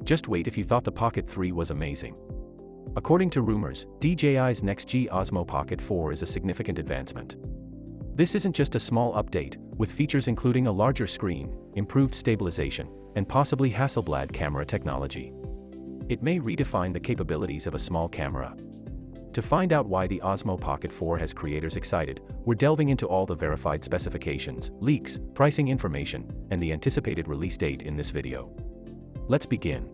Just wait if you thought the Pocket 3 was amazing. According to rumors, DJI's next DJI OSMO Pocket 4 is a significant advancement. This isn't just a small update, with features including a larger screen, improved stabilization, and possibly Hasselblad camera technology. It may redefine the capabilities of a small camera. To find out why the OSMO Pocket 4 has creators excited, we're delving into all the verified specifications, leaks, pricing information, and the anticipated release date in this video. Let's begin.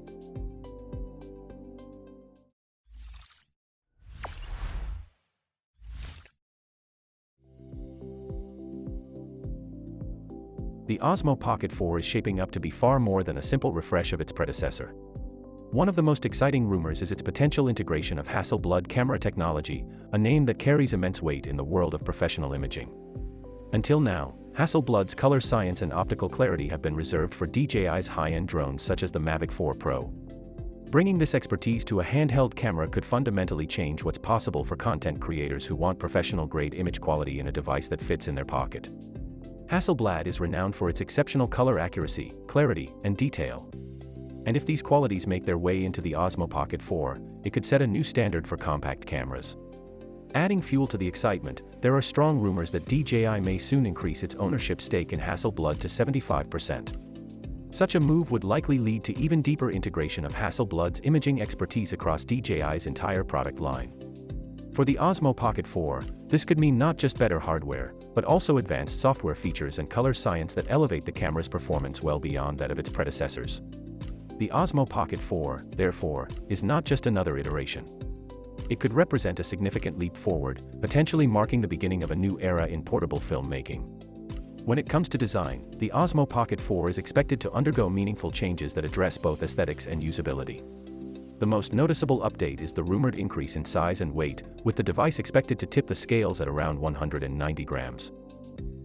The OSMO Pocket 4 is shaping up to be far more than a simple refresh of its predecessor. One of the most exciting rumors is its potential integration of Hasselblad camera technology, a name that carries immense weight in the world of professional imaging. Until now, Hasselblad's color science and optical clarity have been reserved for DJI's high-end drones such as the Mavic 4 Pro. Bringing this expertise to a handheld camera could fundamentally change what's possible for content creators who want professional-grade image quality in a device that fits in their pocket. Hasselblad is renowned for its exceptional color accuracy, clarity, and detail. And if these qualities make their way into the OSMO Pocket 4, it could set a new standard for compact cameras. Adding fuel to the excitement, there are strong rumors that DJI may soon increase its ownership stake in Hasselblad to 75%. Such a move would likely lead to even deeper integration of Hasselblad's imaging expertise across DJI's entire product line. For the OSMO Pocket 4, this could mean not just better hardware, but also advanced software features and color science that elevate the camera's performance well beyond that of its predecessors. The OSMO Pocket 4, therefore, is not just another iteration. It could represent a significant leap forward, potentially marking the beginning of a new era in portable filmmaking. When it comes to design, the OSMO Pocket 4 is expected to undergo meaningful changes that address both aesthetics and usability. The most noticeable update is the rumored increase in size and weight, with the device expected to tip the scales at around 190 grams.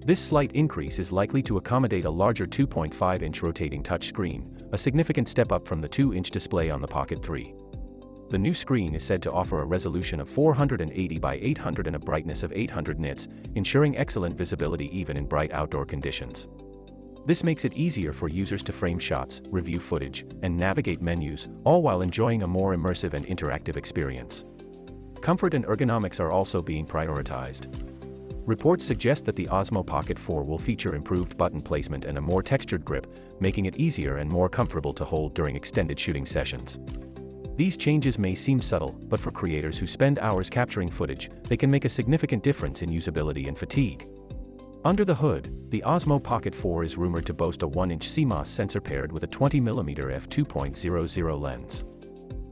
This slight increase is likely to accommodate a larger 2.5-inch rotating touchscreen, a significant step up from the 2-inch display on the Pocket 3. The new screen is said to offer a resolution of 480 by 800 and a brightness of 800 nits, ensuring excellent visibility even in bright outdoor conditions. This makes it easier for users to frame shots, review footage, and navigate menus, all while enjoying a more immersive and interactive experience. Comfort and ergonomics are also being prioritized. Reports suggest that the OSMO Pocket 4 will feature improved button placement and a more textured grip, making it easier and more comfortable to hold during extended shooting sessions. These changes may seem subtle, but for creators who spend hours capturing footage, they can make a significant difference in usability and fatigue. Under the hood, the OSMO Pocket 4 is rumored to boast a 1-inch CMOS sensor paired with a 20mm f2.00 lens.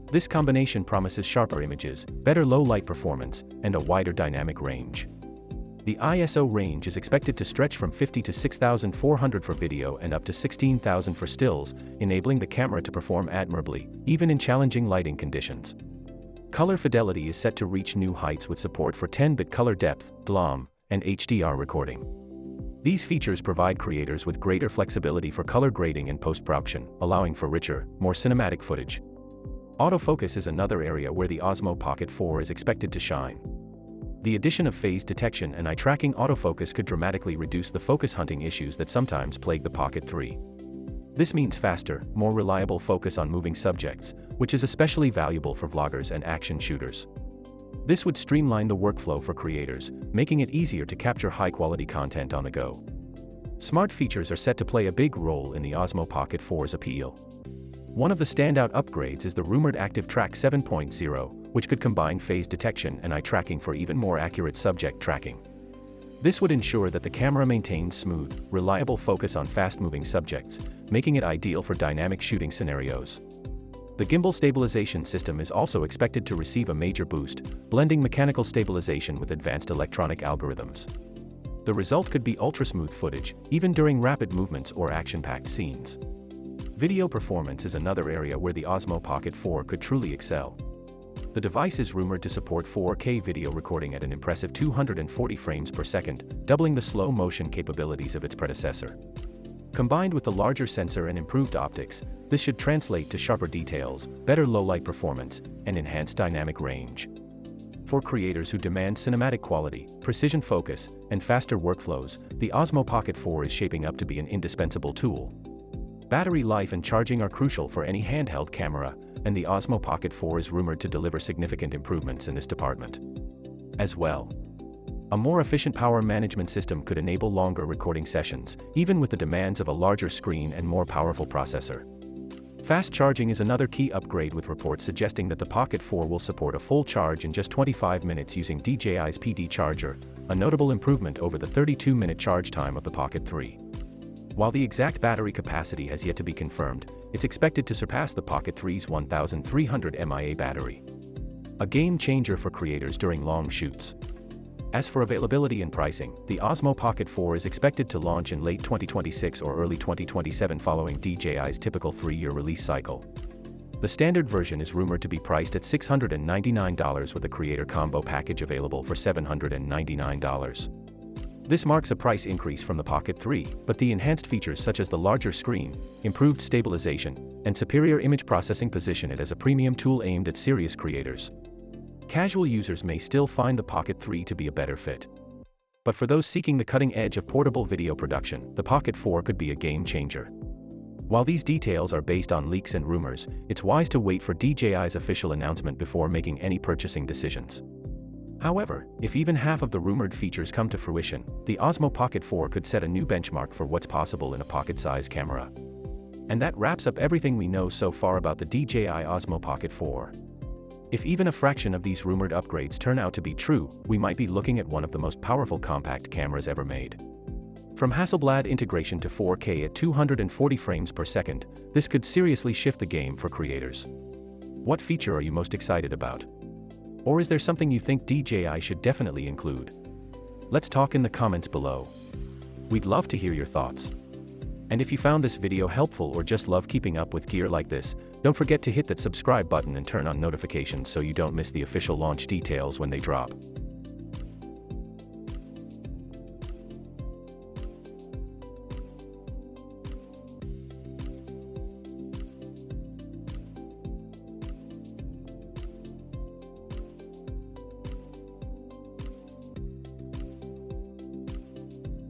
This combination promises sharper images, better low-light performance, and a wider dynamic range. The ISO range is expected to stretch from 50 to 6400 for video and up to 16,000 for stills, enabling the camera to perform admirably, even in challenging lighting conditions. Color fidelity is set to reach new heights with support for 10-bit color depth, DLOM, and HDR recording. These features provide creators with greater flexibility for color grading and post-production, allowing for richer, more cinematic footage. Autofocus is another area where the OSMO Pocket 4 is expected to shine. The addition of phase detection and eye-tracking autofocus could dramatically reduce the focus hunting issues that sometimes plague the Pocket 3. This means faster, more reliable focus on moving subjects, which is especially valuable for vloggers and action shooters. This would streamline the workflow for creators, making it easier to capture high-quality content on the go. Smart features are set to play a big role in the OSMO Pocket 4's appeal. One of the standout upgrades is the rumored Active Track 7.0, which could combine phase detection and eye tracking for even more accurate subject tracking. This would ensure that the camera maintains smooth, reliable focus on fast-moving subjects, making it ideal for dynamic shooting scenarios. The gimbal stabilization system is also expected to receive a major boost, blending mechanical stabilization with advanced electronic algorithms. The result could be ultra-smooth footage, even during rapid movements or action-packed scenes. Video performance is another area where the OSMO Pocket 4 could truly excel. The device is rumored to support 4K video recording at an impressive 240 frames per second, doubling the slow-motion capabilities of its predecessor. Combined with the larger sensor and improved optics, this should translate to sharper details, better low-light performance, and enhanced dynamic range. For creators who demand cinematic quality, precision focus, and faster workflows, the OSMO Pocket 4 is shaping up to be an indispensable tool. Battery life and charging are crucial for any handheld camera, and the Osmo Pocket 4 is rumored to deliver significant improvements in this department. As well, a more efficient power management system could enable longer recording sessions, even with the demands of a larger screen and more powerful processor. Fast charging is another key upgrade, with reports suggesting that the Pocket 4 will support a full charge in just 25 minutes using DJI's PD charger, a notable improvement over the 32-minute charge time of the Pocket 3. While the exact battery capacity has yet to be confirmed, it's expected to surpass the Pocket 3's 1,300 mAh battery. A game changer for creators during long shoots. As for availability and pricing, the Osmo Pocket 4 is expected to launch in late 2026 or early 2027 following DJI's typical 3-year release cycle. The standard version is rumored to be priced at $699 with a creator combo package available for $799. This marks a price increase from the Pocket 3, but the enhanced features such as the larger screen, improved stabilization, and superior image processing position it as a premium tool aimed at serious creators. Casual users may still find the Pocket 3 to be a better fit. But for those seeking the cutting edge of portable video production, the Pocket 4 could be a game changer. While these details are based on leaks and rumors, it's wise to wait for DJI's official announcement before making any purchasing decisions. However, if even half of the rumored features come to fruition, the Osmo Pocket 4 could set a new benchmark for what's possible in a pocket-sized camera. And that wraps up everything we know so far about the DJI Osmo Pocket 4. If even a fraction of these rumored upgrades turn out to be true, we might be looking at one of the most powerful compact cameras ever made. From Hasselblad integration to 4K at 240 frames per second, this could seriously shift the game for creators. What feature are you most excited about? Or is there something you think DJI should definitely include? Let's talk in the comments below. We'd love to hear your thoughts. And if you found this video helpful or just love keeping up with gear like this, don't forget to hit that subscribe button and turn on notifications so you don't miss the official launch details when they drop.